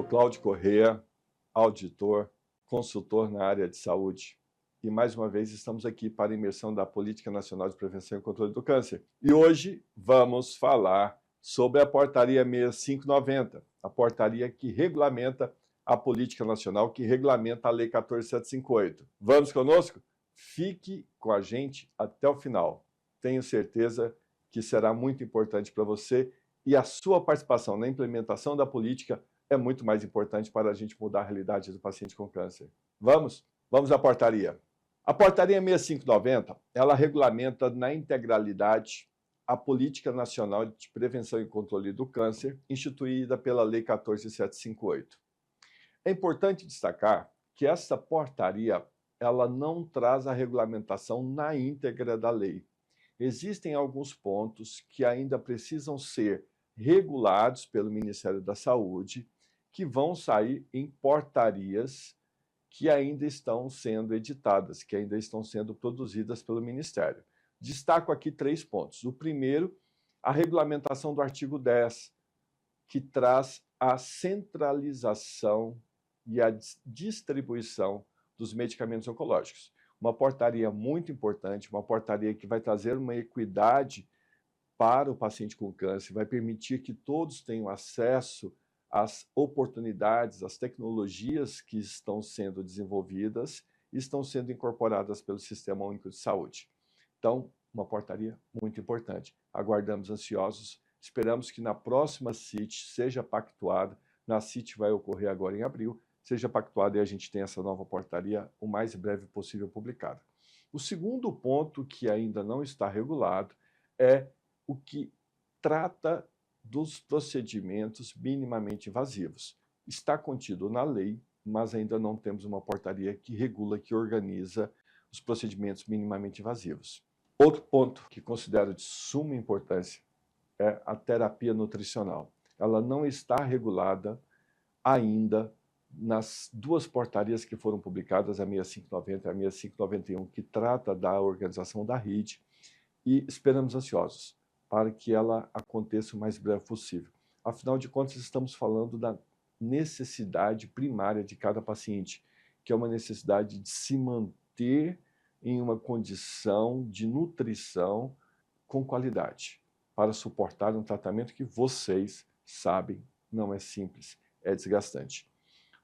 sou Cláudio Corrêa, auditor, consultor na área de saúde. E mais uma vez estamos aqui para a imersão da Política Nacional de Prevenção e Controle do Câncer. E hoje vamos falar sobre a Portaria 6590, a portaria que regulamenta a Política Nacional, que regulamenta a Lei 14758. Vamos conosco? Fique com a gente até o final. Tenho certeza que será muito importante para você e a sua participação na implementação da política é muito mais importante para a gente mudar a realidade do paciente com câncer. Vamos? Vamos à portaria. A portaria 6590, ela regulamenta na integralidade a Política Nacional de Prevenção e Controle do Câncer, instituída pela Lei 14758. É importante destacar que essa portaria, ela não traz a regulamentação na íntegra da lei. Existem alguns pontos que ainda precisam ser regulados pelo Ministério da Saúde, que vão sair em portarias que ainda estão sendo editadas, que ainda estão sendo produzidas pelo Ministério. Destaco aqui 3 pontos. O primeiro, a regulamentação do artigo 10, que traz a centralização e a distribuição dos medicamentos oncológicos. Uma portaria muito importante, uma portaria que vai trazer uma equidade para o paciente com câncer, vai permitir que todos tenham acesso às oportunidades, às tecnologias que estão sendo desenvolvidas e estão sendo incorporadas pelo Sistema Único de Saúde. Então, uma portaria muito importante. Aguardamos ansiosos, esperamos que na próxima CIT seja pactuada, na CIT vai ocorrer agora em abril, seja pactuada e a gente tenha essa nova portaria o mais breve possível publicada. O segundo ponto que ainda não está regulado é o que trata dos procedimentos minimamente invasivos. Está contido na lei, mas ainda não temos uma portaria que regula, que organiza os procedimentos minimamente invasivos. Outro ponto que considero de suma importância é a terapia nutricional. Ela não está regulada ainda nas 2 portarias que foram publicadas, a 6590 e a 6591, que trata da organização da rede, e esperamos ansiosos para que ela aconteça o mais breve possível. Afinal de contas, estamos falando da necessidade primária de cada paciente, que é uma necessidade de se manter em uma condição de nutrição com qualidade, para suportar um tratamento que vocês sabem não é simples, é desgastante.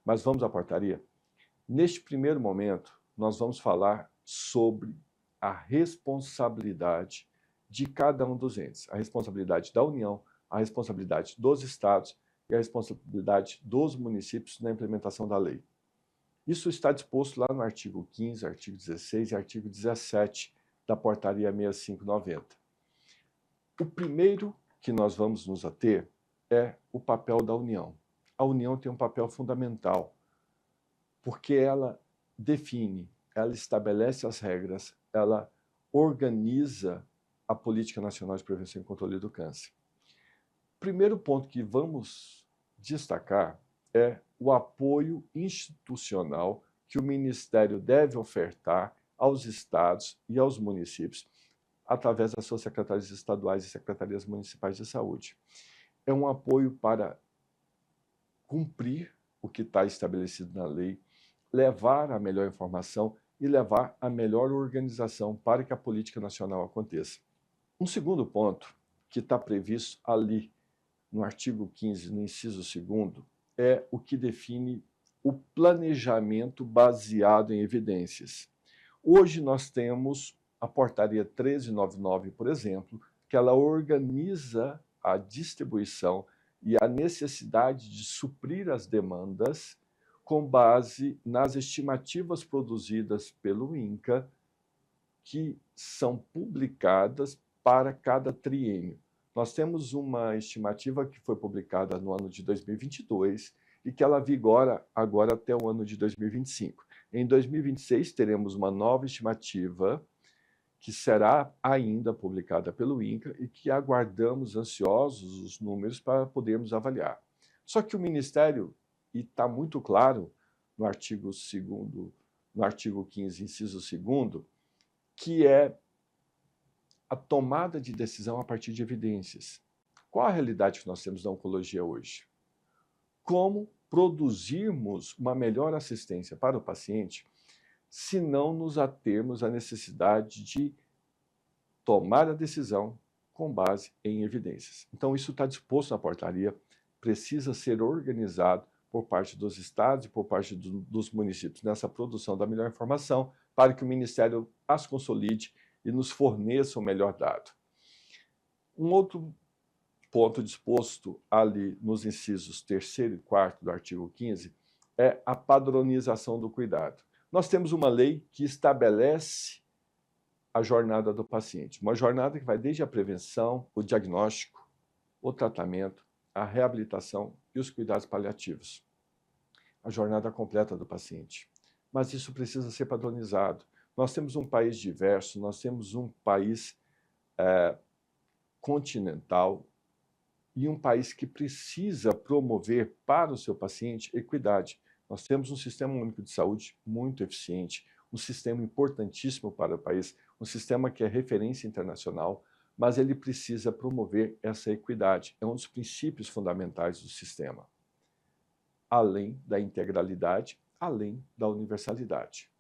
Mas vamos à portaria? Neste primeiro momento, nós vamos falar sobre a responsabilidade de cada um dos entes. A responsabilidade da União, a responsabilidade dos estados e a responsabilidade dos municípios na implementação da lei. Isso está disposto lá no artigo 15, artigo 16 e artigo 17 da portaria 6590. O primeiro que nós vamos nos ater é o papel da União. A União tem um papel fundamental, porque ela define, ela estabelece as regras, ela organiza a Política Nacional de Prevenção e Controle do Câncer. O primeiro ponto que vamos destacar é o apoio institucional que o Ministério deve ofertar aos estados e aos municípios, através das suas secretarias estaduais e secretarias municipais de saúde. É um apoio para cumprir o que está estabelecido na lei, levar a melhor informação e levar a melhor organização para que a política nacional aconteça. Um segundo ponto que está previsto ali no artigo 15, no inciso 2º, é o que define o planejamento baseado em evidências. Hoje nós temos a portaria 1399, por exemplo, que ela organiza a distribuição e a necessidade de suprir as demandas com base nas estimativas produzidas pelo INCA, que são publicadas para cada triênio. Nós temos uma estimativa que foi publicada no ano de 2022 e que ela vigora agora até o ano de 2025. Em 2026, teremos uma nova estimativa que será ainda publicada pelo INCA e que aguardamos ansiosos os números para podermos avaliar. Só que o Ministério, e está muito claro no artigo 2º, no artigo 15, inciso 2º, que é a tomada de decisão a partir de evidências. Qual a realidade que nós temos da oncologia hoje? Como produzirmos uma melhor assistência para o paciente se não nos atermos à necessidade de tomar a decisão com base em evidências. Então, isso está disposto na portaria, precisa ser organizado por parte dos estados e por parte dos municípios nessa produção da melhor informação para que o Ministério as consolide e nos forneça o melhor dado. Um outro ponto disposto ali nos incisos 3º e 4º do artigo 15 é a padronização do cuidado. Nós temos uma lei que estabelece a jornada do paciente, uma jornada que vai desde a prevenção, o diagnóstico, o tratamento, a reabilitação e os cuidados paliativos. A jornada completa do paciente. Mas isso precisa ser padronizado. Nós temos um país diverso, nós temos um país continental e um país que precisa promover para o seu paciente equidade. Nós temos um sistema único de saúde muito eficiente, um sistema importantíssimo para o país, um sistema que é referência internacional, mas ele precisa promover essa equidade. É um dos princípios fundamentais do sistema, além da integralidade, além da universalidade.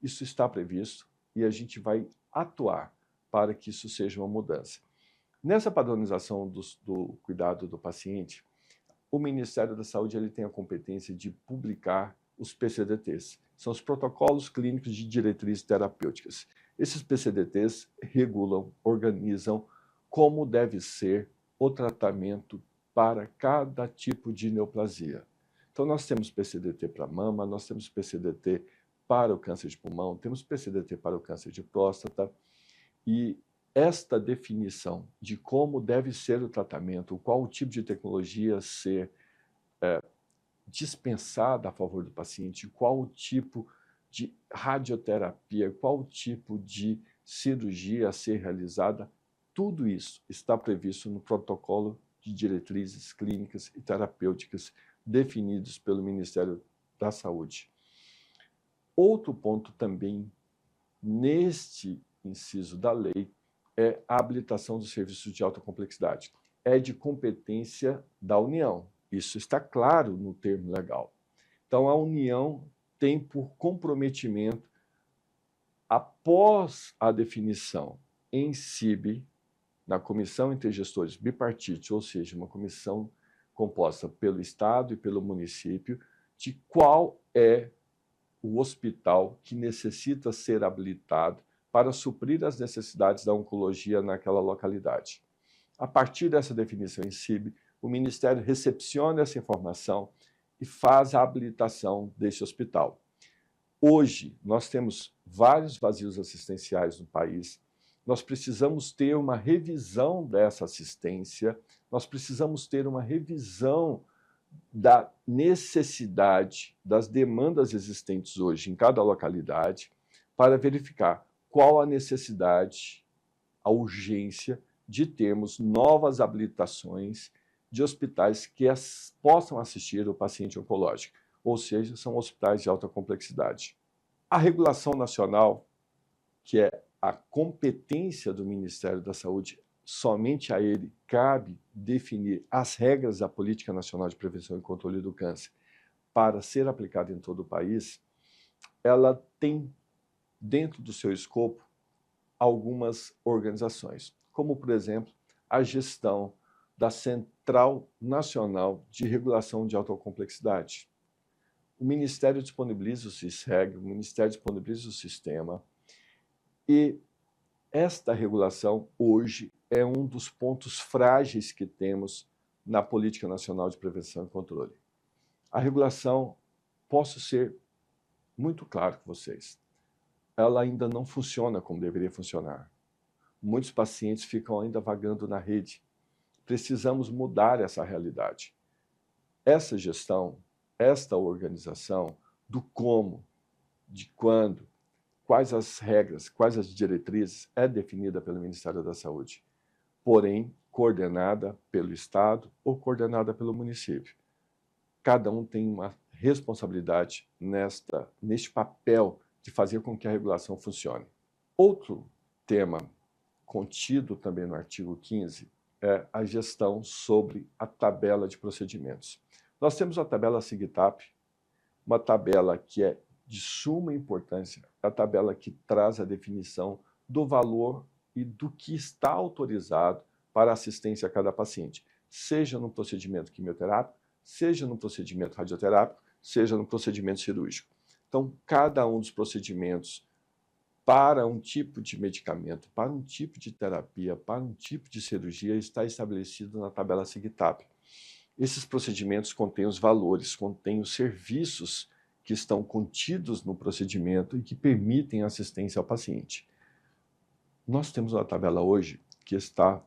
Isso está previsto e a gente vai atuar para que isso seja uma mudança. Nessa padronização do cuidado do paciente, o Ministério da Saúde ele tem a competência de publicar os PCDTs. São os protocolos clínicos de diretrizes terapêuticas. Esses PCDTs regulam, organizam como deve ser o tratamento para cada tipo de neoplasia. Então, nós temos PCDT para mama, nós temos PCDT para o câncer de pulmão, temos PCDT para o câncer de próstata, e esta definição de como deve ser o tratamento, qual o tipo de tecnologia ser dispensada a favor do paciente, qual o tipo de radioterapia, qual o tipo de cirurgia a ser realizada, tudo isso está previsto no protocolo de diretrizes clínicas e terapêuticas definidos pelo Ministério da Saúde. Outro ponto também neste inciso da lei é a habilitação dos serviços de alta complexidade. É de competência da União. Isso está claro no termo legal. Então, a União tem por comprometimento, após a definição em CIB, na Comissão Intergestores Bipartite, ou seja, uma comissão composta pelo Estado e pelo município, de qual é o hospital que necessita ser habilitado para suprir as necessidades da oncologia naquela localidade. A partir dessa definição em CIB, o Ministério recepciona essa informação e faz a habilitação deste hospital. Hoje, nós temos vários vazios assistenciais no país, nós precisamos ter uma revisão dessa assistência, nós precisamos ter uma revisão da necessidade, das demandas existentes hoje em cada localidade, para verificar qual a necessidade, a urgência de termos novas habilitações de hospitais que possam assistir o paciente oncológico, ou seja, são hospitais de alta complexidade. A regulação nacional, que é a competência do Ministério da Saúde, somente a ele cabe definir as regras da Política Nacional de Prevenção e Controle do Câncer para ser aplicada em todo o país. Ela tem dentro do seu escopo algumas organizações, como, por exemplo, a gestão da Central Nacional de Regulação de Alta Complexidade. O Ministério disponibiliza o CISREG, o Ministério disponibiliza o sistema, e esta regulação, hoje, é um dos pontos frágeis que temos na Política Nacional de Prevenção e Controle. A regulação, posso ser muito claro com vocês, ela ainda não funciona como deveria funcionar. Muitos pacientes ficam ainda vagando na rede. Precisamos mudar essa realidade. Essa gestão, esta organização do como, de quando, quais as regras, quais as diretrizes, é definida pelo Ministério da Saúde, porém coordenada pelo Estado ou coordenada pelo município. Cada um tem uma responsabilidade neste papel de fazer com que a regulação funcione. Outro tema contido também no artigo 15 é a gestão sobre a tabela de procedimentos. Nós temos a tabela SIGTAP, uma tabela que é de suma importância, a tabela que traz a definição do valor e do que está autorizado para assistência a cada paciente, seja no procedimento quimioterápico, seja no procedimento radioterápico, seja no procedimento cirúrgico. Então, cada um dos procedimentos para um tipo de medicamento, para um tipo de terapia, para um tipo de cirurgia, está estabelecido na tabela SIGTAP. Esses procedimentos contêm os valores, contêm os serviços que estão contidos no procedimento e que permitem assistência ao paciente. Nós temos uma tabela hoje que está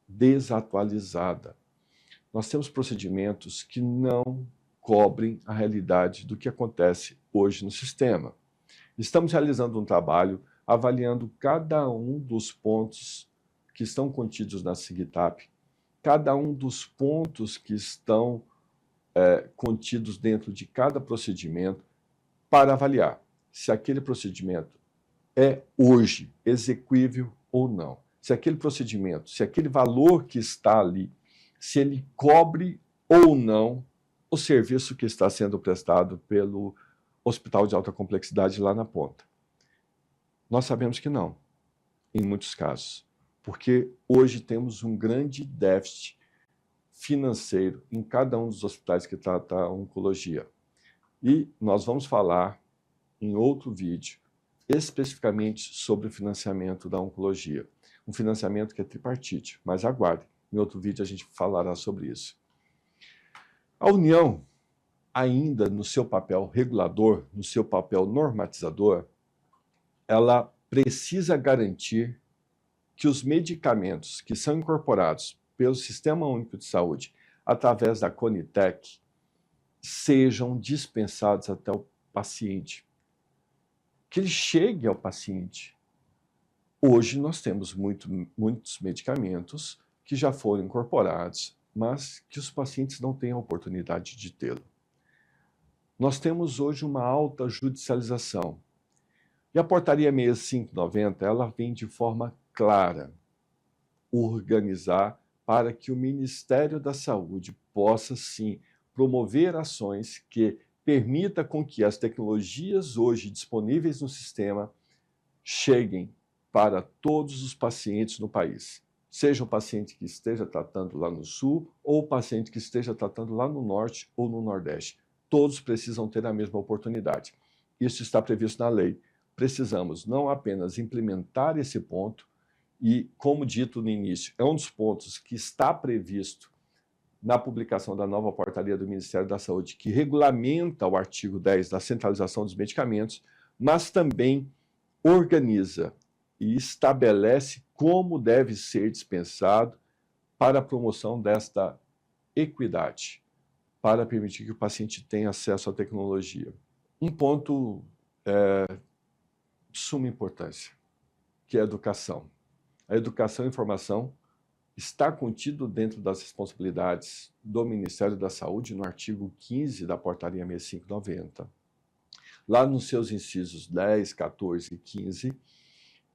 desatualizada. Nós temos procedimentos que não cobrem a realidade do que acontece hoje no sistema. Estamos realizando um trabalho avaliando cada um dos pontos que estão contidos na SIGTAP, cada um dos pontos que estão contidos dentro de cada procedimento, para avaliar se aquele procedimento é hoje execuível ou não. Se aquele procedimento, se aquele valor que está ali, se ele cobre ou não o serviço que está sendo prestado pelo hospital de alta complexidade lá na ponta. Nós sabemos que não, em muitos casos, porque hoje temos um grande déficit financeiro em cada um dos hospitais que trata a oncologia. E nós vamos falar em outro vídeo especificamente sobre o financiamento da oncologia. Um financiamento que é tripartite, mas aguarde, em outro vídeo a gente falará sobre isso. A União, ainda no seu papel regulador, no seu papel normatizador, ela precisa garantir que os medicamentos que são incorporados pelo Sistema Único de Saúde, através da Conitec, sejam dispensados até o paciente. Que ele chegue ao paciente. Hoje nós temos muitos medicamentos que já foram incorporados, mas que os pacientes não têm a oportunidade de tê-lo. Nós temos hoje uma alta judicialização. E a portaria 6590, ela vem de forma clara organizar para que o Ministério da Saúde possa, sim, promover ações que permita com que as tecnologias hoje disponíveis no sistema cheguem para todos os pacientes no país. Seja o paciente que esteja tratando lá no sul ou o paciente que esteja tratando lá no norte ou no nordeste. Todos precisam ter a mesma oportunidade. Isso está previsto na lei. Precisamos não apenas implementar esse ponto e, como dito no início, é um dos pontos que está previsto na publicação da nova portaria do Ministério da Saúde, que regulamenta o artigo 10 da centralização dos medicamentos, mas também organiza e estabelece como deve ser dispensado para a promoção desta equidade, para permitir que o paciente tenha acesso à tecnologia. Um ponto de suma importância, que é a educação. A educação e informação está contido dentro das responsabilidades do Ministério da Saúde no artigo 15 da portaria 6590, lá nos seus incisos 10, 14 e 15,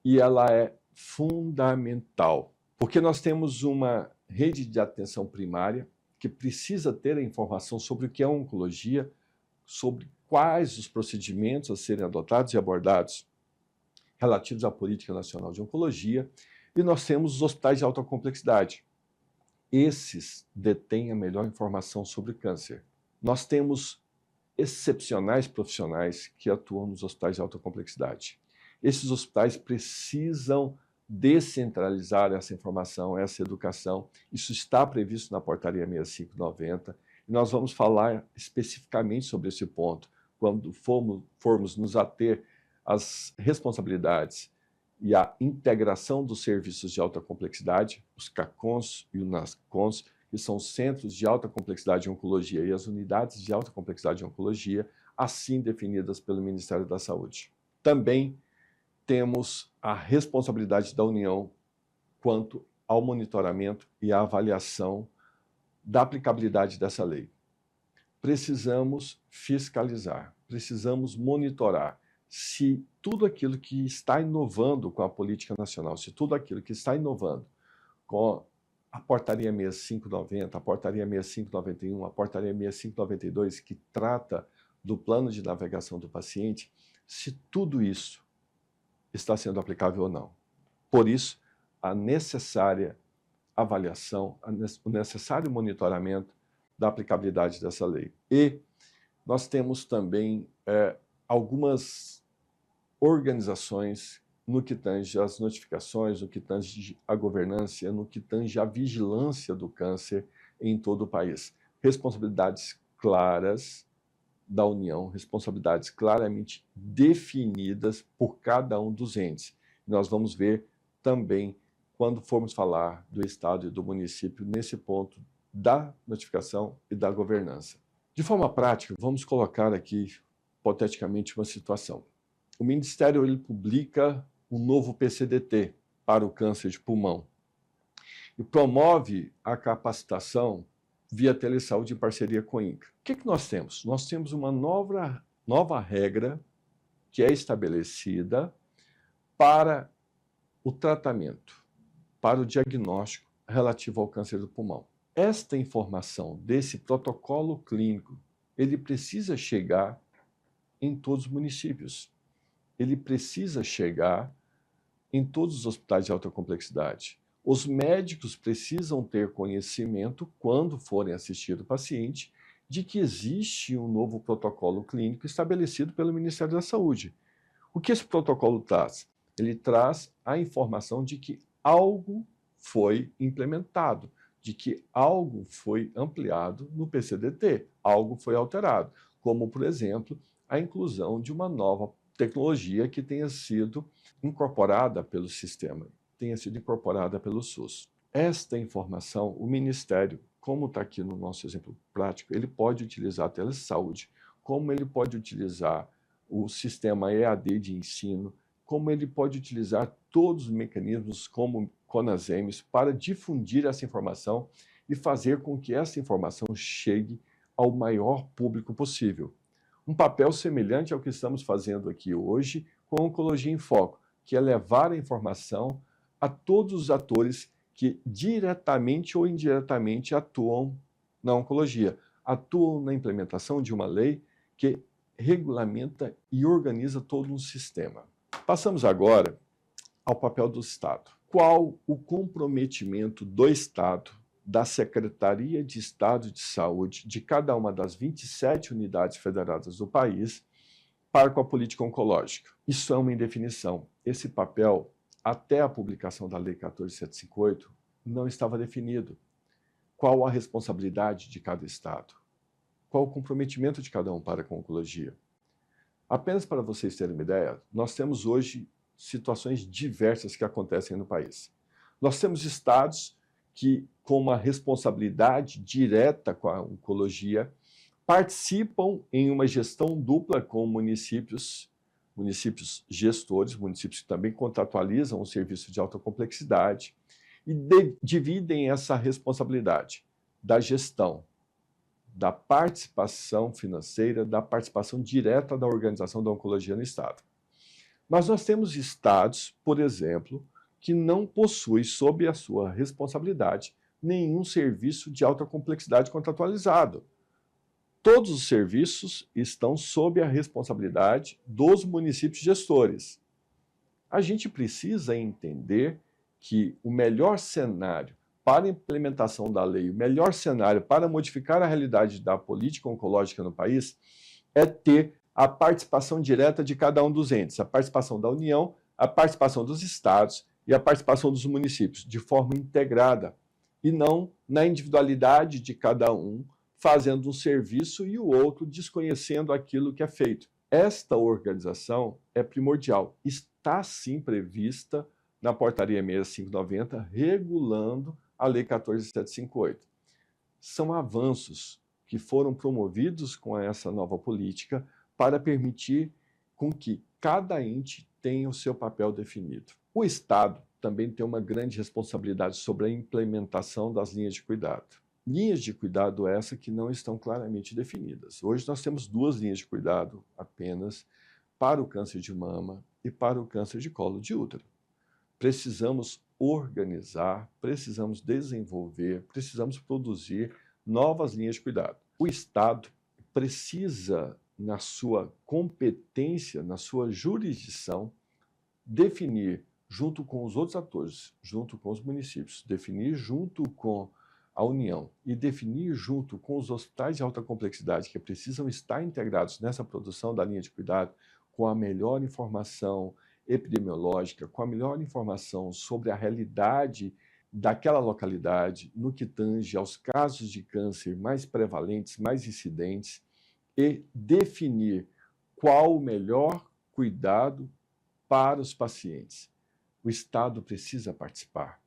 e ela é fundamental, porque nós temos uma rede de atenção primária que precisa ter a informação sobre o que é oncologia, sobre quais os procedimentos a serem adotados e abordados relativos à Política Nacional de Oncologia, e nós temos os hospitais de alta complexidade. Esses detêm a melhor informação sobre câncer. Nós temos excepcionais profissionais que atuam nos hospitais de alta complexidade. Esses hospitais precisam descentralizar essa informação, essa educação. Isso está previsto na portaria 6590 e nós vamos falar especificamente sobre esse ponto quando formos nos ater às responsabilidades e a integração dos serviços de alta complexidade, os CACONs e os NACONs, que são os Centros de Alta Complexidade de Oncologia e as Unidades de Alta Complexidade de Oncologia, assim definidas pelo Ministério da Saúde. Também temos a responsabilidade da União quanto ao monitoramento e à avaliação da aplicabilidade dessa lei. Precisamos fiscalizar, precisamos monitorar se tudo aquilo que está inovando com a política nacional, se tudo aquilo que está inovando com a portaria 6590, a portaria 6591, a portaria 6592, que trata do plano de navegação do paciente, se tudo isso está sendo aplicável ou não. Por isso, a necessária avaliação, o necessário monitoramento da aplicabilidade dessa lei. E nós temos também algumas organizações no que tange às notificações, no que tange à governança, no que tange à vigilância do câncer em todo o país. Responsabilidades claras da União, responsabilidades claramente definidas por cada um dos entes. Nós vamos ver também, quando formos falar do Estado e do município, nesse ponto da notificação e da governança. De forma prática, vamos colocar aqui, hipoteticamente, uma situação. O Ministério ele publica um novo PCDT para o câncer de pulmão e promove a capacitação via telesaúde em parceria com o INCA. O que nós temos? Nós temos uma nova regra que é estabelecida para o tratamento, para o diagnóstico relativo ao câncer do pulmão. Esta informação desse protocolo clínico, ele precisa chegar em todos os municípios. Ele precisa chegar em todos os hospitais de alta complexidade. Os médicos precisam ter conhecimento, quando forem assistir o paciente, de que existe um novo protocolo clínico estabelecido pelo Ministério da Saúde. O que esse protocolo traz? Ele traz a informação de que algo foi implementado, de que algo foi ampliado no PCDT, algo foi alterado, como, por exemplo, a inclusão de uma nova tecnologia que tenha sido incorporada pelo sistema, tenha sido incorporada pelo SUS. Esta informação, o Ministério, como está aqui no nosso exemplo prático, ele pode utilizar a telesaúde, como ele pode utilizar o sistema EAD de ensino, como ele pode utilizar todos os mecanismos como CONASEMES para difundir essa informação e fazer com que essa informação chegue ao maior público possível. Um papel semelhante ao que estamos fazendo aqui hoje com a Oncologia em Foco, que é levar a informação a todos os atores que diretamente ou indiretamente atuam na oncologia, atuam na implementação de uma lei que regulamenta e organiza todo um sistema. Passamos agora ao papel do Estado. Qual o comprometimento do Estado, da Secretaria de Estado de Saúde, de cada uma das 27 unidades federadas do país, para com a política oncológica? Isso é uma indefinição. Esse papel, até a publicação da Lei 14.758, não estava definido. Qual a responsabilidade de cada Estado? Qual o comprometimento de cada um para com a oncologia? Apenas para vocês terem uma ideia, nós temos hoje situações diversas que acontecem no país. Nós temos estados que, com uma responsabilidade direta com a oncologia, participam em uma gestão dupla com municípios gestores, municípios que também contratualizam o serviço de alta complexidade e dividem essa responsabilidade da gestão, da participação financeira, da participação direta da organização da oncologia no Estado. Mas nós temos estados, por exemplo, que não possuem, sob a sua responsabilidade, nenhum serviço de alta complexidade contratualizado. Todos os serviços estão sob a responsabilidade dos municípios gestores. A gente precisa entender que o melhor cenário para a implementação da lei, o melhor cenário para modificar a realidade da política oncológica no país é ter a participação direta de cada um dos entes, a participação da União, a participação dos estados e a participação dos municípios, de forma integrada, e não na individualidade de cada um, fazendo um serviço e o outro desconhecendo aquilo que é feito. Esta organização é primordial, está sim prevista na portaria 6590, regulando a Lei 14.758. São avanços que foram promovidos com essa nova política para permitir com que cada ente tenha o seu papel definido. O Estado também tem uma grande responsabilidade sobre a implementação das linhas de cuidado. Linhas de cuidado essas que não estão claramente definidas. Hoje nós temos 2 linhas de cuidado apenas para o câncer de mama e para o câncer de colo de útero. Precisamos organizar, precisamos desenvolver, precisamos produzir novas linhas de cuidado. O Estado precisa, na sua competência, na sua jurisdição, definir, junto com os outros atores, junto com os municípios, definir junto com a União e definir junto com os hospitais de alta complexidade que precisam estar integrados nessa produção da linha de cuidado com a melhor informação epidemiológica, com a melhor informação sobre a realidade daquela localidade no que tange aos casos de câncer mais prevalentes, mais incidentes, e definir qual o melhor cuidado para os pacientes. O Estado precisa participar.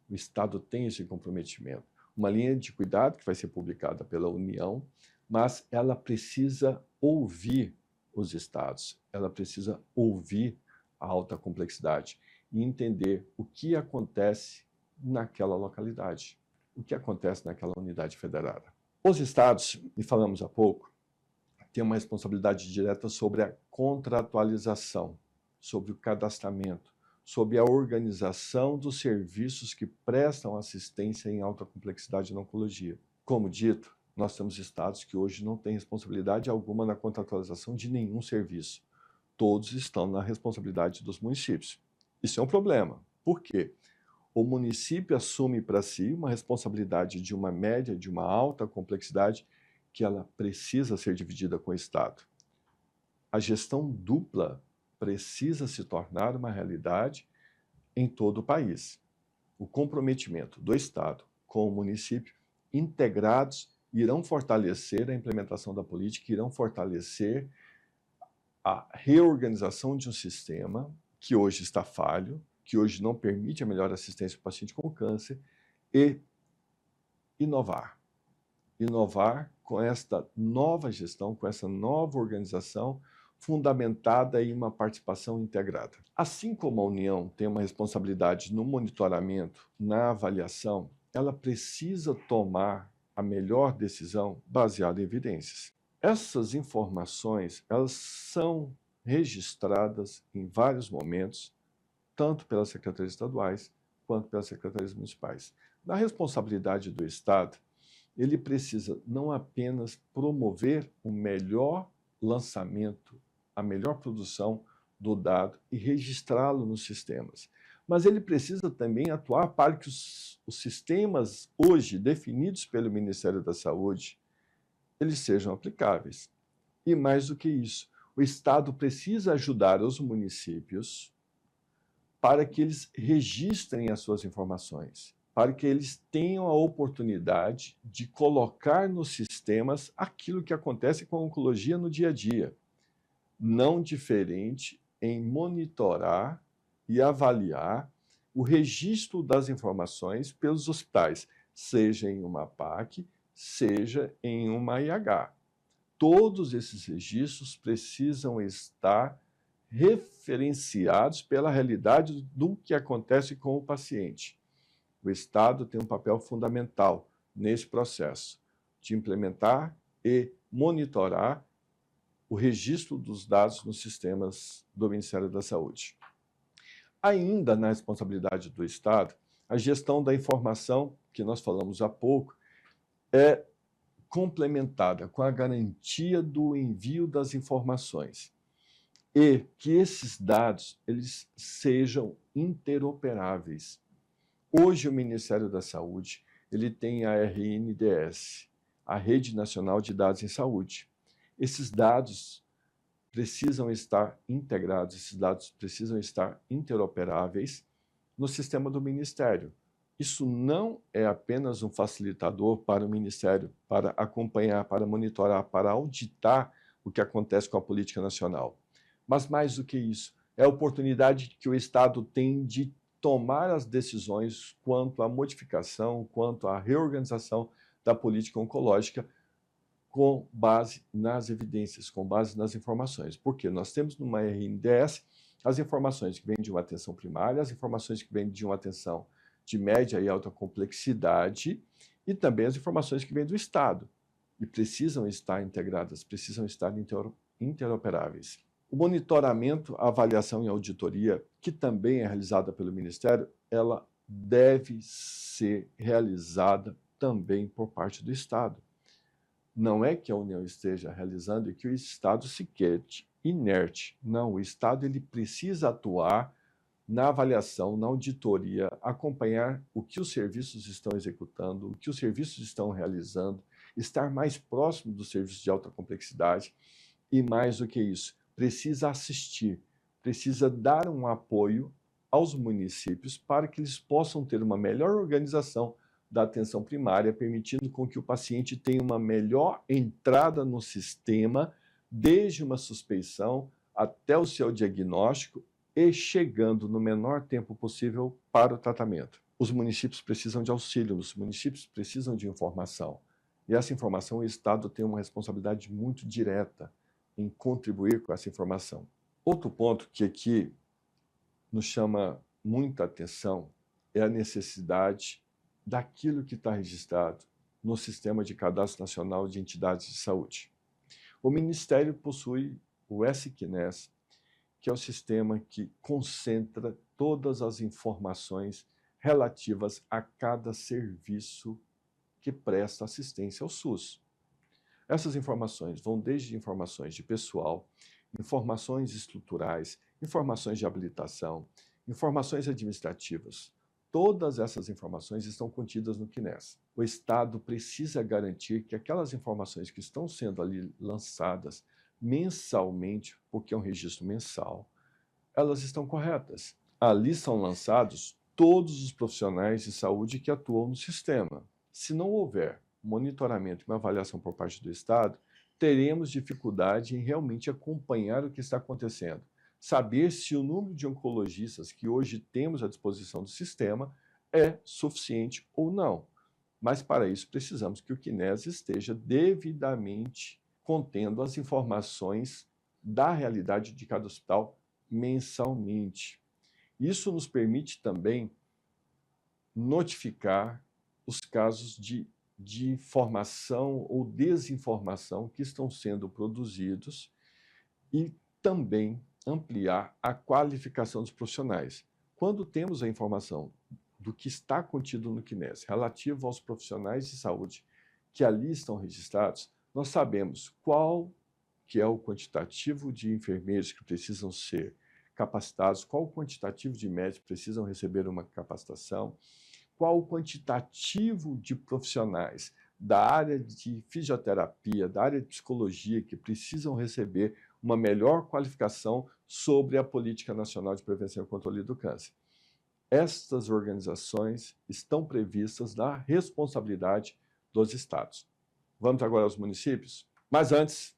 O Estado tem esse comprometimento. Uma linha de cuidado que vai ser publicada pela União, mas ela precisa ouvir os estados, ela precisa ouvir a alta complexidade e entender o que acontece naquela localidade, o que acontece naquela unidade federada. Os estados, e falamos há pouco, têm uma responsabilidade direta sobre a contratualização, sobre o cadastramento, sobre a organização dos serviços que prestam assistência em alta complexidade na oncologia. Como dito, nós temos estados que hoje não têm responsabilidade alguma na contratualização de nenhum serviço. Todos estão na responsabilidade dos municípios. Isso é um problema. Por quê? O município assume para si uma responsabilidade de uma média, de uma alta complexidade, que ela precisa ser dividida com o Estado. A gestão dupla precisa se tornar uma realidade em todo o país. O comprometimento do Estado com o município, integrados, irão fortalecer a implementação da política, irão fortalecer a reorganização de um sistema que hoje está falho, que hoje não permite a melhor assistência ao paciente com câncer, e inovar. Inovar com esta nova gestão, com essa nova organização, fundamentada em uma participação integrada. Assim como a União tem uma responsabilidade no monitoramento, na avaliação, ela precisa tomar a melhor decisão baseada em evidências. Essas informações, elas são registradas em vários momentos, tanto pelas secretarias estaduais quanto pelas secretarias municipais. Na responsabilidade do Estado, ele precisa não apenas promover o melhor lançamento, a melhor produção do dado e registrá-lo nos sistemas, mas ele precisa também atuar para que os sistemas hoje definidos pelo Ministério da Saúde, eles sejam aplicáveis. E mais do que isso, o Estado precisa ajudar os municípios para que eles registrem as suas informações, para que eles tenham a oportunidade de colocar nos sistemas aquilo que acontece com a oncologia no dia a dia, não diferente em monitorar e avaliar o registro das informações pelos hospitais, seja em uma PAC, seja em uma IH. Todos esses registros precisam estar referenciados pela realidade do que acontece com o paciente. O Estado tem um papel fundamental nesse processo de implementar e monitorar o registro dos dados nos sistemas do Ministério da Saúde. Ainda na responsabilidade do Estado, a gestão da informação, que nós falamos há pouco, é complementada com a garantia do envio das informações e que esses dados eles sejam interoperáveis. Hoje o Ministério da Saúde ele tem a RNDS, a Rede Nacional de Dados em Saúde. Esses dados precisam estar integrados, esses dados precisam estar interoperáveis no sistema do Ministério. Isso não é apenas um facilitador para o Ministério, para acompanhar, para monitorar, para auditar o que acontece com a política nacional. Mas mais do que isso, é a oportunidade que o Estado tem de tomar as decisões quanto à modificação, quanto à reorganização da política oncológica com base nas evidências, com base nas informações. Porque nós temos numa RNDS as informações que vêm de uma atenção primária, as informações que vêm de uma atenção de média e alta complexidade e também as informações que vêm do Estado e precisam estar integradas, precisam estar interoperáveis. O monitoramento, a avaliação e a auditoria, que também é realizada pelo Ministério, ela deve ser realizada também por parte do Estado. Não é que a União esteja realizando e que o Estado se quede inerte. Não, o Estado ele precisa atuar na avaliação, na auditoria, acompanhar o que os serviços estão executando, o que os serviços estão realizando, estar mais próximo dos serviços de alta complexidade e, mais do que isso, precisa assistir, precisa dar um apoio aos municípios para que eles possam ter uma melhor organização da atenção primária, permitindo com que o paciente tenha uma melhor entrada no sistema, desde uma suspeição até o seu diagnóstico e chegando no menor tempo possível para o tratamento. Os municípios precisam de auxílio, os municípios precisam de informação. E essa informação, o Estado tem uma responsabilidade muito direta em contribuir com essa informação. Outro ponto que aqui nos chama muita atenção é a necessidade daquilo que está registrado no Sistema de Cadastro Nacional de Entidades de Saúde. O Ministério possui o SQNES, que é o sistema que concentra todas as informações relativas a cada serviço que presta assistência ao SUS. Essas informações vão desde informações de pessoal, informações estruturais, informações de habilitação, informações administrativas. Todas essas informações estão contidas no QNES. O Estado precisa garantir que aquelas informações que estão sendo ali lançadas mensalmente, porque é um registro mensal, elas estão corretas. Ali são lançados todos os profissionais de saúde que atuam no sistema. Se não houver monitoramento e uma avaliação por parte do Estado, teremos dificuldade em realmente acompanhar o que está acontecendo. Saber se o número de oncologistas que hoje temos à disposição do sistema é suficiente ou não. Mas, para isso, precisamos que o QNES esteja devidamente contendo as informações da realidade de cada hospital mensalmente. Isso nos permite também notificar os casos de informação ou desinformação que estão sendo produzidos e também ampliar a qualificação dos profissionais. Quando temos a informação do que está contido no QNES relativo aos profissionais de saúde que ali estão registrados, nós sabemos qual que é o quantitativo de enfermeiros que precisam ser capacitados, qual o quantitativo de médicos que precisam receber uma capacitação, qual o quantitativo de profissionais da área de fisioterapia, da área de psicologia que precisam receber uma melhor qualificação sobre a Política Nacional de Prevenção e Controle do Câncer. Estas organizações estão previstas na responsabilidade dos estados. Vamos agora aos municípios? Mas antes,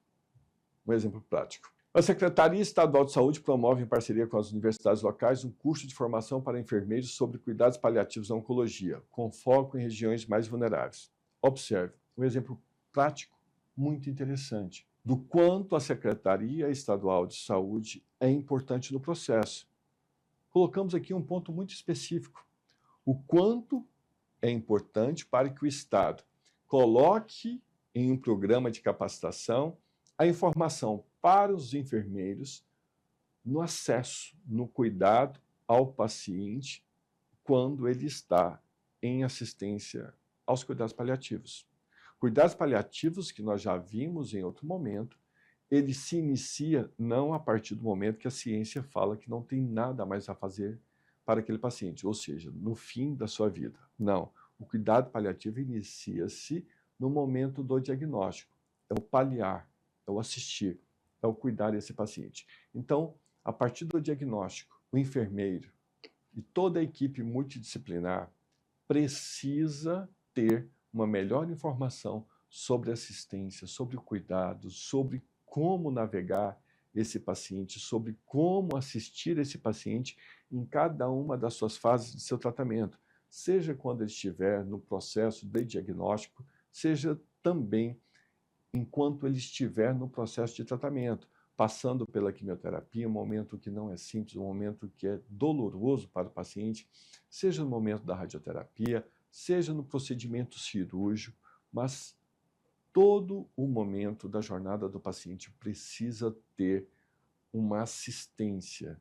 um exemplo prático. A Secretaria Estadual de Saúde promove, em parceria com as universidades locais, um curso de formação para enfermeiros sobre cuidados paliativos na oncologia, com foco em regiões mais vulneráveis. Observe, um exemplo prático muito interessante do quanto a Secretaria Estadual de Saúde é importante no processo. Colocamos aqui um ponto muito específico. O quanto é importante para que o Estado coloque em um programa de capacitação a informação para os enfermeiros no acesso, no cuidado ao paciente quando ele está em assistência aos cuidados paliativos. Cuidados paliativos, que nós já vimos em outro momento, ele se inicia não a partir do momento que a ciência fala que não tem nada mais a fazer para aquele paciente, ou seja, no fim da sua vida. Não, o cuidado paliativo inicia-se no momento do diagnóstico, é o paliar, é o assistir, é o cuidar desse paciente. Então, a partir do diagnóstico, o enfermeiro e toda a equipe multidisciplinar precisa ter uma melhor informação sobre assistência, sobre o cuidado, sobre como navegar esse paciente, sobre como assistir esse paciente em cada uma das suas fases de seu tratamento, seja quando ele estiver no processo de diagnóstico, seja também enquanto ele estiver no processo de tratamento, passando pela quimioterapia, um momento que não é simples, um momento que é doloroso para o paciente, seja no momento da radioterapia, seja no procedimento cirúrgico, mas todo o momento da jornada do paciente precisa ter uma assistência,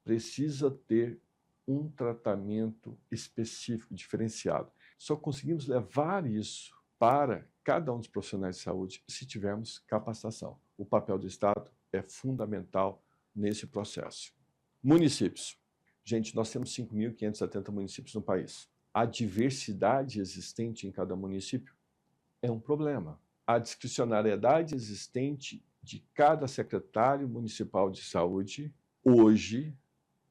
precisa ter um tratamento específico, diferenciado. Só conseguimos levar isso para cada um dos profissionais de saúde se tivermos capacitação. O papel do Estado é fundamental nesse processo. Municípios. Gente, nós temos 5.570 municípios no país. A diversidade existente em cada município é um problema. A discricionariedade existente de cada secretário municipal de saúde, hoje,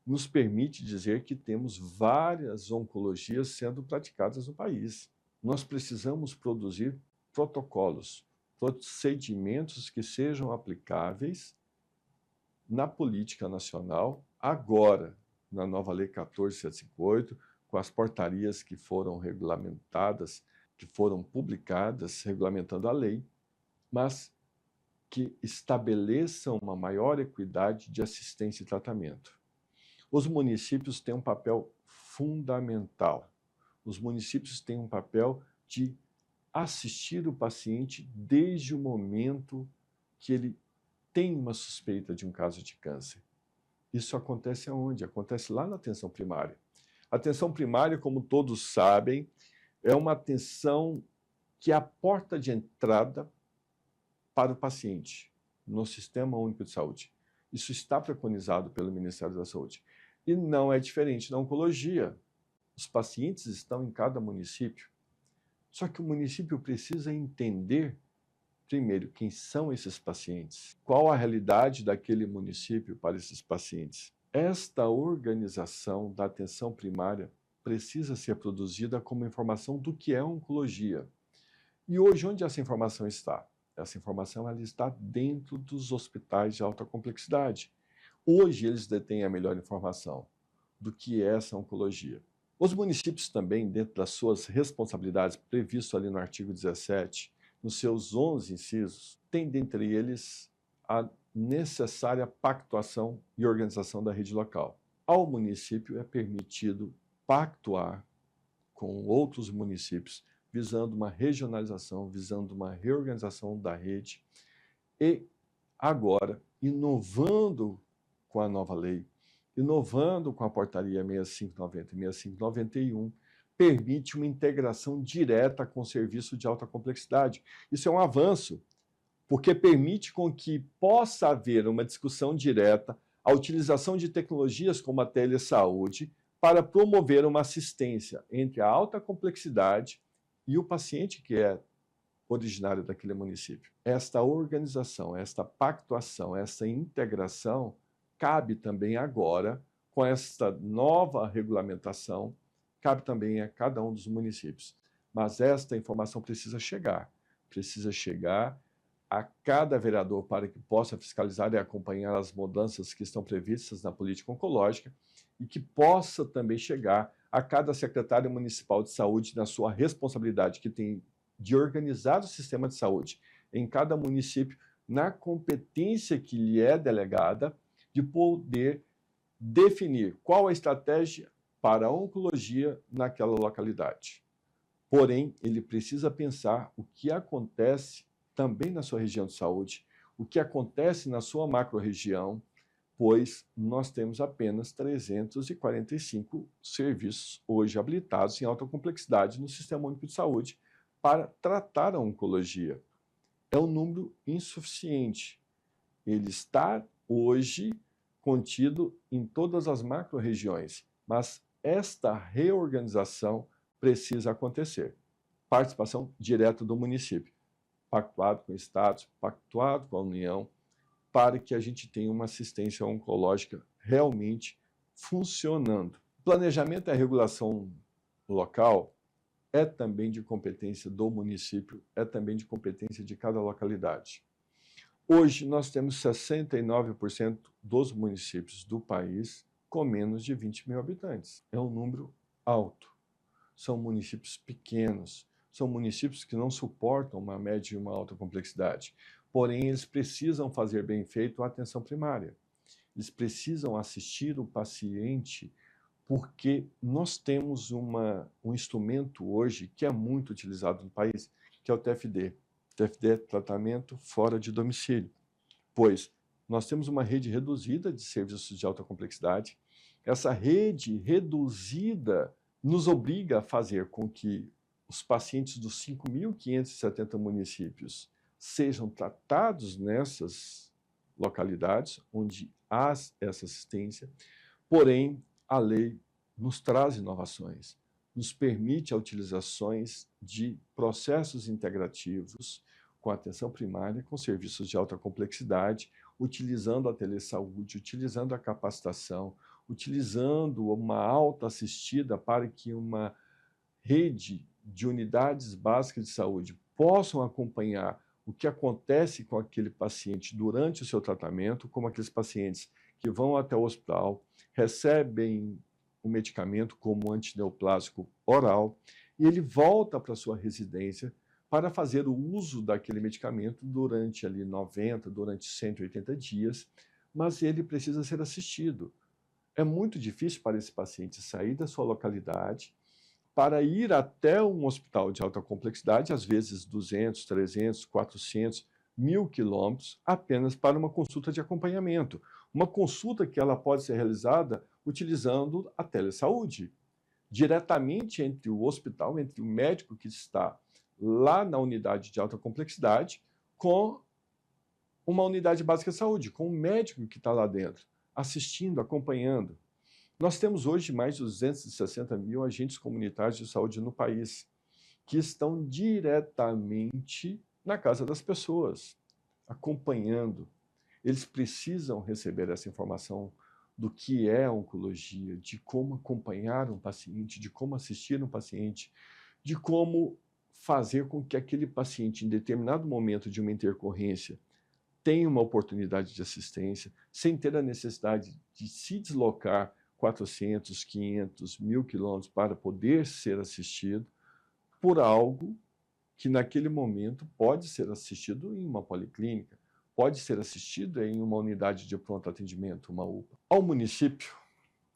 nos permite dizer que temos várias oncologias sendo praticadas no país. Nós precisamos produzir protocolos, procedimentos que sejam aplicáveis na política nacional, agora, na nova Lei 14.758, com as portarias que foram regulamentadas, que foram publicadas, regulamentando a lei, mas que estabeleçam uma maior equidade de assistência e tratamento. Os municípios têm um papel fundamental. Os municípios têm um papel de assistir o paciente desde o momento que ele tem uma suspeita de um caso de câncer. Isso acontece aonde? Acontece lá na atenção primária. A atenção primária, como todos sabem, é uma atenção que é a porta de entrada para o paciente no Sistema Único de Saúde. Isso está preconizado pelo Ministério da Saúde. E não é diferente na oncologia. Os pacientes estão em cada município. Só que o município precisa entender, primeiro, quem são esses pacientes, qual a realidade daquele município para esses pacientes. Esta organização da atenção primária precisa ser produzida como informação do que é oncologia. E hoje, onde essa informação está? Essa informação ela está dentro dos hospitais de alta complexidade. Hoje, eles detêm a melhor informação do que é essa oncologia. Os municípios também, dentro das suas responsabilidades, previsto ali no artigo 17, nos seus 11 incisos, tem dentre eles a necessária pactuação e organização da rede local. Ao município é permitido pactuar com outros municípios, visando uma regionalização, visando uma reorganização da rede e, agora, inovando com a nova lei, inovando com a portaria 6590 e 6591, permite uma integração direta com o serviço de alta complexidade. Isso é um avanço, porque permite com que possa haver uma discussão direta, a utilização de tecnologias como a telesaúde, para promover uma assistência entre a alta complexidade e o paciente que é originário daquele município. Esta organização, esta pactuação, essa integração cabe também agora, com esta nova regulamentação, cabe também a cada um dos municípios. Mas esta informação precisa chegar a cada vereador para que possa fiscalizar e acompanhar as mudanças que estão previstas na política oncológica e que possa também chegar a cada secretário municipal de saúde na sua responsabilidade que tem de organizar o sistema de saúde em cada município, na competência que lhe é delegada, de poder definir qual a estratégia para a oncologia naquela localidade. Porém, ele precisa pensar o que acontece também na sua região de saúde, o que acontece na sua macro-região, pois nós temos apenas 345 serviços hoje habilitados em alta complexidade no Sistema Único de Saúde para tratar a oncologia. É um número insuficiente. Ele está hoje contido em todas as macro-regiões, mas esta reorganização precisa acontecer. Participação direta do município, pactuado com estados, pactuado com a União, para que a gente tenha uma assistência oncológica realmente funcionando. Planejamento e regulação local é também de competência do município, é também de competência de cada localidade. Hoje, nós temos 69% dos municípios do país com menos de 20 mil habitantes. É um número alto. São municípios pequenos, são municípios que não suportam uma média e uma alta complexidade. Porém, eles precisam fazer bem feito a atenção primária. Eles precisam assistir o paciente, porque nós temos um instrumento hoje que é muito utilizado no país, que é o TFD. TFD é tratamento fora de domicílio, pois Nós temos uma rede reduzida de serviços de alta complexidade. Essa rede reduzida nos obriga a fazer com que os pacientes dos 5.570 municípios sejam tratados nessas localidades onde há essa assistência. Porém, a lei nos traz inovações, nos permite a utilizações de processos integrativos com atenção primária, com serviços de alta complexidade, utilizando a telesaúde, utilizando a capacitação, utilizando uma alta assistida para que uma rede de unidades básicas de saúde possam acompanhar o que acontece com aquele paciente durante o seu tratamento, como aqueles pacientes que vão até o hospital, recebem um medicamento como antineoplásico oral, e ele volta para a sua residência para fazer o uso daquele medicamento durante ali 90, durante 180 dias, mas ele precisa ser assistido. É muito difícil para esse paciente sair da sua localidade para ir até um hospital de alta complexidade, às vezes 200, 300, 400, 1.000 quilômetros, apenas para uma consulta de acompanhamento. Uma consulta que ela pode ser realizada utilizando a telesaúde, diretamente entre o hospital, entre o médico que está lá na unidade de alta complexidade, com uma unidade básica de saúde, com o médico que está lá dentro, assistindo, acompanhando. Nós temos hoje mais de 260 mil agentes comunitários de saúde no país, que estão diretamente na casa das pessoas, acompanhando. Eles precisam receber essa informação do que é a oncologia, de como acompanhar um paciente, de como assistir um paciente, de como fazer com que aquele paciente, em determinado momento de uma intercorrência, tenha uma oportunidade de assistência, sem ter a necessidade de se deslocar 400, 500, 1.000 quilômetros para poder ser assistido por algo que naquele momento pode ser assistido em uma policlínica, pode ser assistido em uma unidade de pronto atendimento, uma UPA. Ao município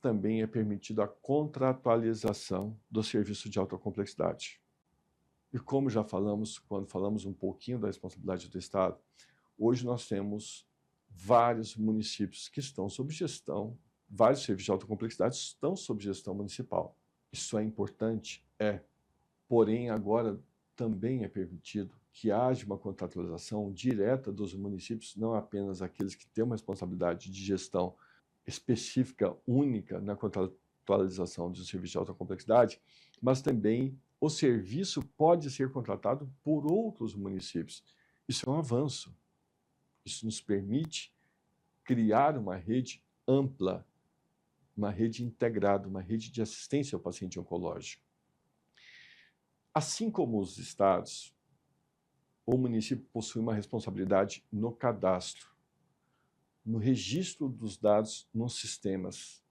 também é permitida a contratualização do serviço de alta complexidade. E como já falamos, quando falamos um pouquinho da responsabilidade do Estado, hoje nós temos vários municípios que estão sob gestão, vários serviços de alta complexidade estão sob gestão municipal. Isso é importante? É. Porém, agora também é permitido que haja uma contratualização direta dos municípios, não apenas aqueles que têm uma responsabilidade de gestão específica, única na contratualização do serviço de alta complexidade, mas também o serviço pode ser contratado por outros municípios. Isso é um avanço. Isso nos permite criar uma rede ampla, uma rede integrada, uma rede de assistência ao paciente oncológico. Assim como os estados, o município possui uma responsabilidade no cadastro, no registro dos dados nos sistemas,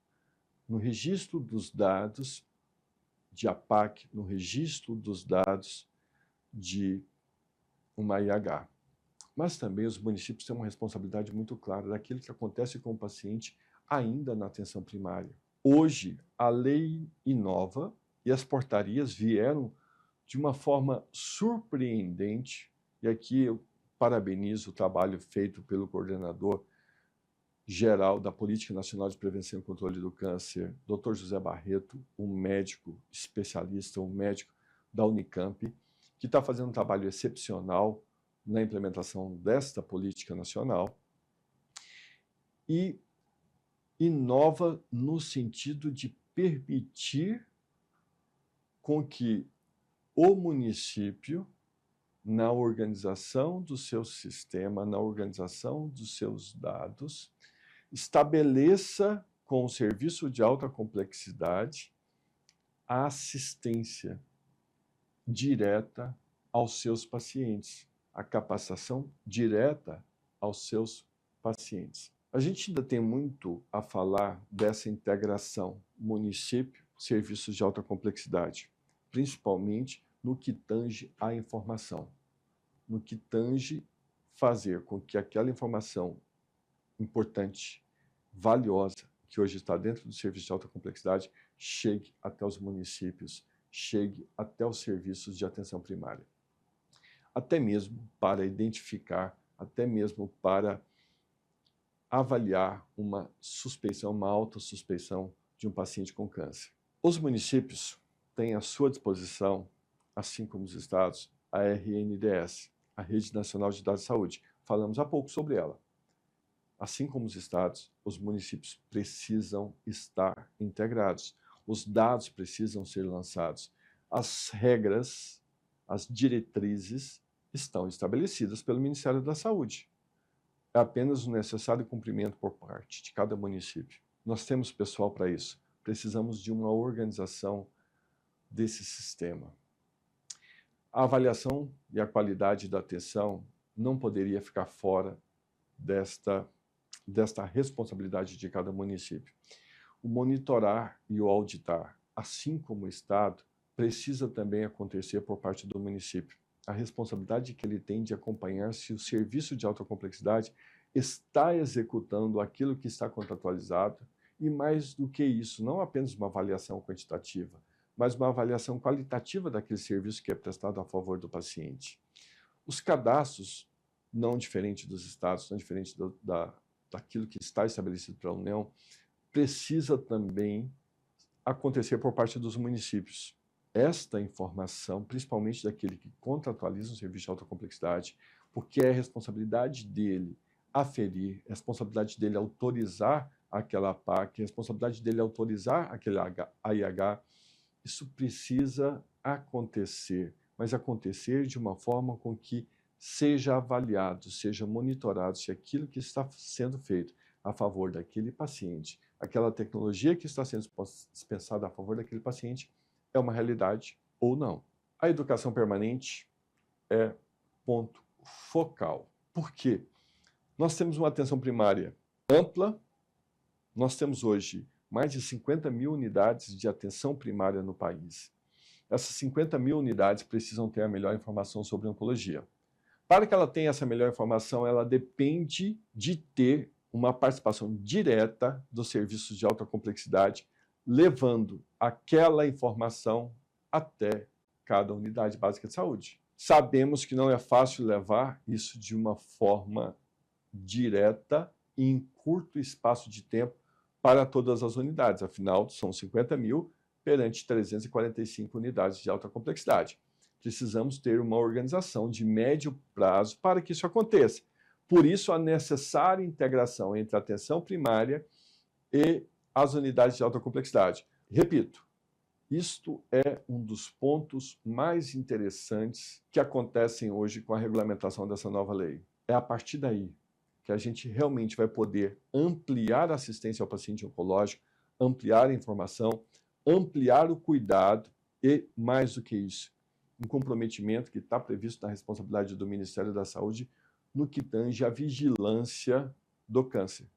no registro dos dados de APAC, no registro dos dados de uma IH. Mas também os municípios têm uma responsabilidade muito clara daquilo que acontece com o paciente ainda na atenção primária. Hoje, a lei inova e as portarias vieram de uma forma surpreendente, e aqui eu parabenizo o trabalho feito pelo coordenador geral da Política Nacional de Prevenção e Controle do Câncer, Dr. José Barreto, um médico especialista, um médico da Unicamp, que está fazendo um trabalho excepcional na implementação desta política nacional e inova no sentido de permitir com que o município, na organização do seu sistema, na organização dos seus dados, estabeleça com o serviço de alta complexidade a assistência direta aos seus pacientes, a capacitação direta aos seus pacientes. A gente ainda tem muito a falar dessa integração município-serviços de alta complexidade, principalmente no que tange à informação, no que tange fazer com que aquela informação importante, valiosa, que hoje está dentro do serviço de alta complexidade, chegue até os municípios, chegue até os serviços de atenção primária. Até mesmo para identificar, até mesmo para avaliar uma suspeição, uma alta suspeição de um paciente com câncer. Os municípios têm à sua disposição, assim como os estados, a RNDS, a Rede Nacional de Dados de Saúde. Falamos há pouco sobre ela. Assim como os estados, os municípios precisam estar integrados. Os dados precisam ser lançados. As regras, as diretrizes estão estabelecidas pelo Ministério da Saúde. É apenas o necessário cumprimento por parte de cada município. Nós temos pessoal para isso. Precisamos de uma organização desse sistema. A avaliação e a qualidade da atenção não poderia ficar fora desta responsabilidade de cada município. O monitorar e o auditar, assim como o Estado, precisa também acontecer por parte do município. A responsabilidade que ele tem de acompanhar se o serviço de alta complexidade está executando aquilo que está contratualizado e, mais do que isso, não apenas uma avaliação quantitativa, mas uma avaliação qualitativa daquele serviço que é prestado a favor do paciente. Os cadastros, não diferente dos estados, não diferente daquilo que está estabelecido pela União, precisa também acontecer por parte dos municípios. Esta informação, principalmente daquele que contratualiza um serviço de alta complexidade, porque é responsabilidade dele aferir, é responsabilidade dele autorizar aquela PAC, é responsabilidade dele autorizar aquele AIH, isso precisa acontecer, mas acontecer de uma forma com que seja avaliado, seja monitorado se aquilo que está sendo feito a favor daquele paciente, aquela tecnologia que está sendo dispensada a favor daquele paciente, é uma realidade ou não. A educação permanente é ponto focal. Por quê? Nós temos uma atenção primária ampla, nós temos hoje mais de 50 mil unidades de atenção primária no país. Essas 50 mil unidades precisam ter a melhor informação sobre oncologia. Para que ela tenha essa melhor informação, ela depende de ter uma participação direta dos serviços de alta complexidade, levando aquela informação até cada unidade básica de saúde. Sabemos que não é fácil levar isso de uma forma direta e em curto espaço de tempo para todas as unidades, afinal, são 50 mil perante 345 unidades de alta complexidade. Precisamos ter uma organização de médio prazo para que isso aconteça. Por isso, a necessária integração entre a atenção primária e as unidades de alta complexidade. Repito, isto é um dos pontos mais interessantes que acontecem hoje com a regulamentação dessa nova lei. É a partir daí que a gente realmente vai poder ampliar a assistência ao paciente oncológico, ampliar a informação, ampliar o cuidado e, mais do que isso, um comprometimento que está previsto na responsabilidade do Ministério da Saúde no que tange à vigilância do câncer.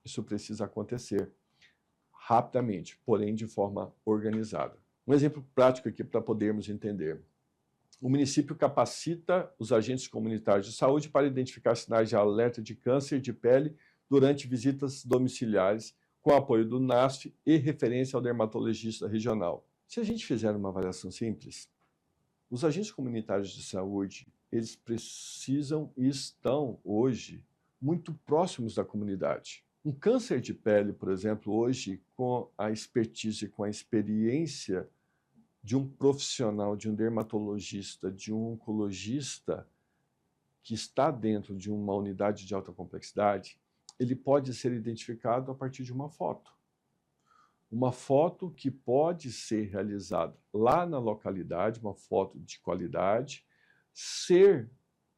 Isso precisa acontecer rapidamente, porém de forma organizada. Um exemplo prático aqui para podermos entender. O município capacita os agentes comunitários de saúde para identificar sinais de alerta de câncer de pele durante visitas domiciliares, com apoio do NASF e referência ao dermatologista regional. Se a gente fizer uma avaliação simples, os agentes comunitários de saúde, eles precisam e estão hoje muito próximos da comunidade. Um câncer de pele, por exemplo, hoje, com a expertise, com a experiência de um profissional, de um dermatologista, de um oncologista que está dentro de uma unidade de alta complexidade, ele pode ser identificado a partir de uma foto. Uma foto que pode ser realizada lá na localidade, uma foto de qualidade, ser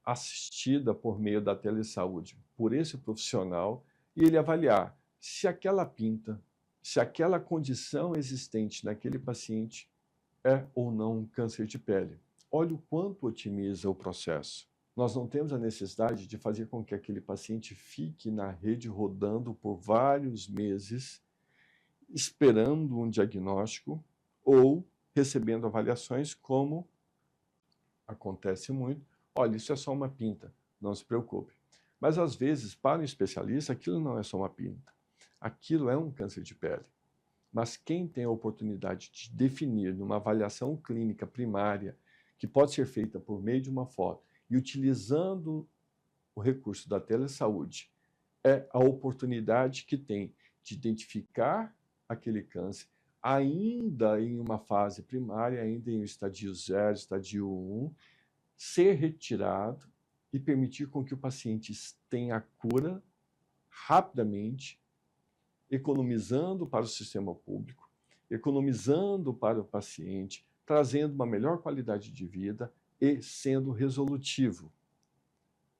assistida por meio da telesaúde por esse profissional e ele avaliar se aquela pinta, se aquela condição existente naquele paciente é ou não um câncer de pele. Olha o quanto otimiza o processo. Nós não temos a necessidade de fazer com que aquele paciente fique na rede rodando por vários meses, esperando um diagnóstico ou recebendo avaliações, como acontece muito. Olha, isso é só uma pinta, não se preocupe. Mas, às vezes, para o especialista, aquilo não é só uma pinta. Aquilo é um câncer de pele. Mas quem tem a oportunidade de definir numa avaliação clínica primária, que pode ser feita por meio de uma foto, e utilizando o recurso da telesaúde, é a oportunidade que tem de identificar aquele câncer ainda em uma fase primária, ainda em estadio 0, estadio 1, ser retirado e permitir com que o paciente tenha a cura rapidamente, economizando para o sistema público, economizando para o paciente, trazendo uma melhor qualidade de vida e sendo resolutivo.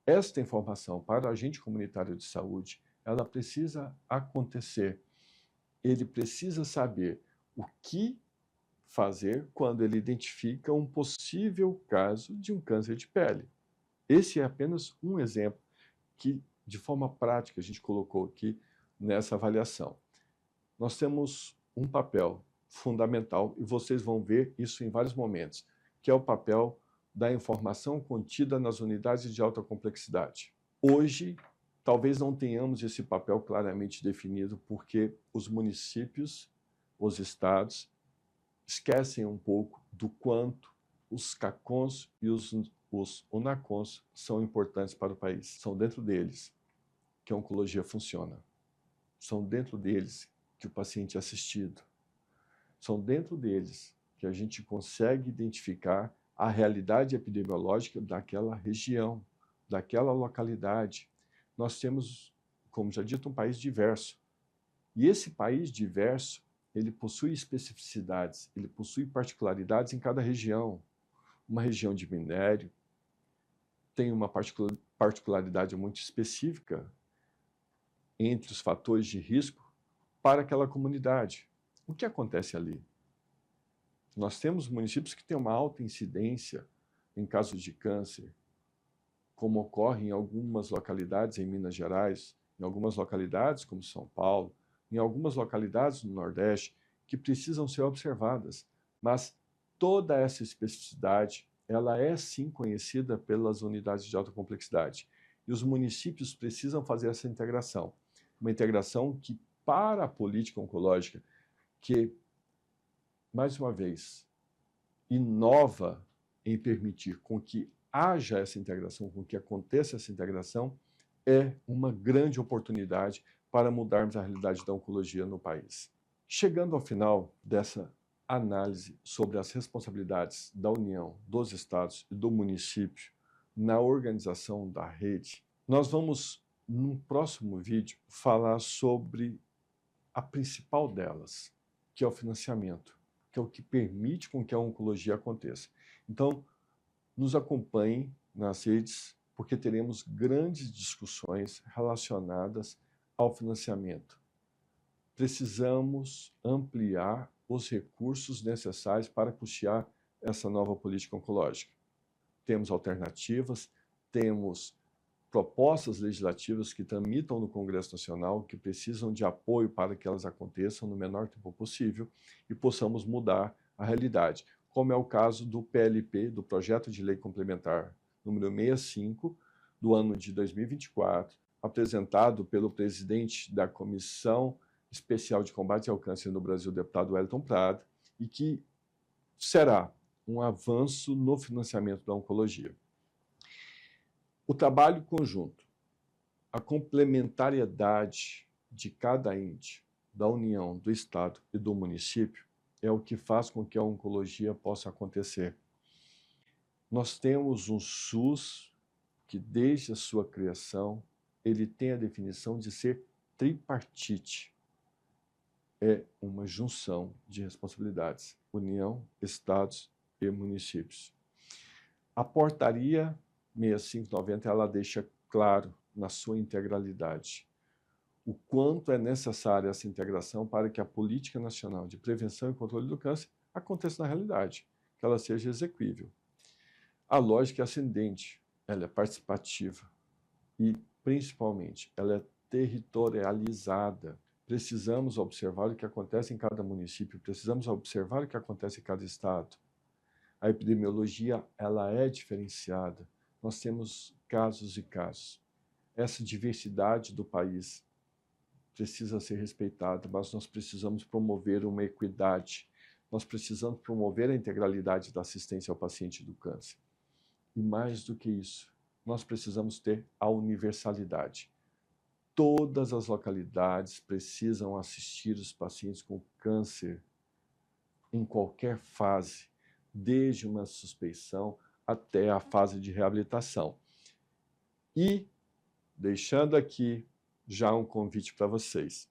Esta informação para o agente comunitário de saúde, ela precisa acontecer. Ele precisa saber o que fazer quando ele identifica um possível caso de um câncer de pele. Esse é apenas um exemplo que, de forma prática, a gente colocou aqui nessa avaliação. Nós temos um papel fundamental, e vocês vão ver isso em vários momentos, que é o papel da informação contida nas unidades de alta complexidade. Hoje, talvez não tenhamos esse papel claramente definido, porque os municípios, os estados, esquecem um pouco do quanto os CACONs e os UNACONs são importantes para o país. São dentro deles que a oncologia funciona. São dentro deles que o paciente é assistido. São dentro deles que a gente consegue identificar a realidade epidemiológica daquela região, daquela localidade. Nós temos, como já dito, um país diverso. E esse país diverso, ele possui especificidades, ele possui particularidades em cada região. Uma região de minério tem uma particularidade muito específica entre os fatores de risco para aquela comunidade. O que acontece ali? Nós temos municípios que têm uma alta incidência em casos de câncer, como ocorre em algumas localidades em Minas Gerais, em algumas localidades como São Paulo, em algumas localidades no Nordeste, que precisam ser observadas. Mas toda essa especificidade, ela é sim conhecida pelas unidades de alta complexidade. E os municípios precisam fazer essa integração. Uma integração que, para a política oncológica, que, mais uma vez, inova em permitir com que haja essa integração, com que aconteça essa integração, é uma grande oportunidade para mudarmos a realidade da oncologia no país. Chegando ao final dessa análise sobre as responsabilidades da União, dos estados e do município na organização da rede, nós vamos, num próximo vídeo, falar sobre a principal delas, que é o financiamento, que é o que permite com que a oncologia aconteça. Então, nos acompanhem nas redes, porque teremos grandes discussões relacionadas ao financiamento. Precisamos ampliar os recursos necessários para custear essa nova política oncológica. Temos alternativas, temos propostas legislativas que tramitam no Congresso Nacional, que precisam de apoio para que elas aconteçam no menor tempo possível e possamos mudar a realidade, como é o caso do PLP, do Projeto de Lei Complementar número 65, do ano de 2024, apresentado pelo presidente da Comissão Especial de Combate ao Câncer no Brasil, deputado Wellington Prado, e que será um avanço no financiamento da oncologia. O trabalho conjunto, a complementariedade de cada ente, da União, do Estado e do município, é o que faz com que a oncologia possa acontecer. Nós temos um SUS que, desde a sua criação, ele tem a definição de ser tripartite. É uma junção de responsabilidades, União, Estados e municípios. A portaria 6590, ela deixa claro na sua integralidade o quanto é necessária essa integração para que a Política Nacional de Prevenção e Controle do Câncer aconteça na realidade, que ela seja exequível. A lógica é ascendente, ela é participativa e, principalmente, ela é territorializada. Precisamos observar o que acontece em cada município, precisamos observar o que acontece em cada estado. A epidemiologia, ela é diferenciada. Nós temos casos e casos. Essa diversidade do país precisa ser respeitada, mas nós precisamos promover uma equidade. Nós precisamos promover a integralidade da assistência ao paciente do câncer. E mais do que isso, nós precisamos ter a universalidade. Todas as localidades precisam assistir os pacientes com câncer em qualquer fase, desde uma suspeição até a fase de reabilitação. E, deixando aqui já um convite para vocês.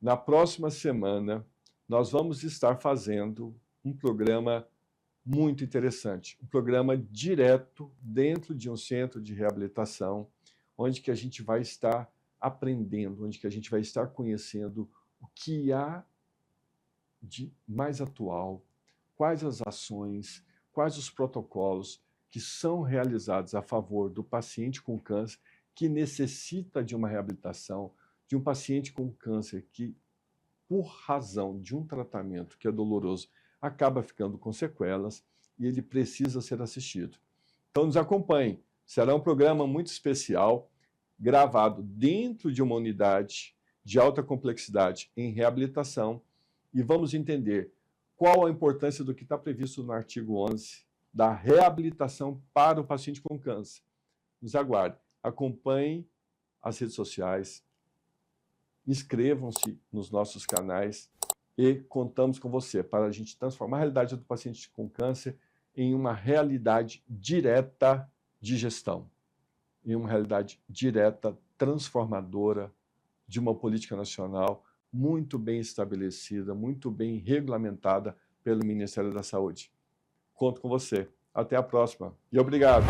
Na próxima semana, nós vamos estar fazendo um programa muito interessante, um programa direto dentro de um centro de reabilitação, onde que a gente vai estar aprendendo, onde que a gente vai estar conhecendo o que há de mais atual, quais as ações, quais os protocolos que são realizados a favor do paciente com câncer que necessita de uma reabilitação, de um paciente com câncer que, por razão de um tratamento que é doloroso, acaba ficando com sequelas e ele precisa ser assistido. Então nos acompanhem, será um programa muito especial, gravado dentro de uma unidade de alta complexidade em reabilitação, e vamos entender qual a importância do que está previsto no artigo 11 da reabilitação para o paciente com câncer. Nos aguarde, acompanhem as redes sociais, inscrevam-se nos nossos canais e contamos com você para a gente transformar a realidade do paciente com câncer em uma realidade direta de gestão, em uma realidade direta, transformadora de uma política nacional muito bem estabelecida, muito bem regulamentada pelo Ministério da Saúde. Conto com você. Até a próxima. E obrigado.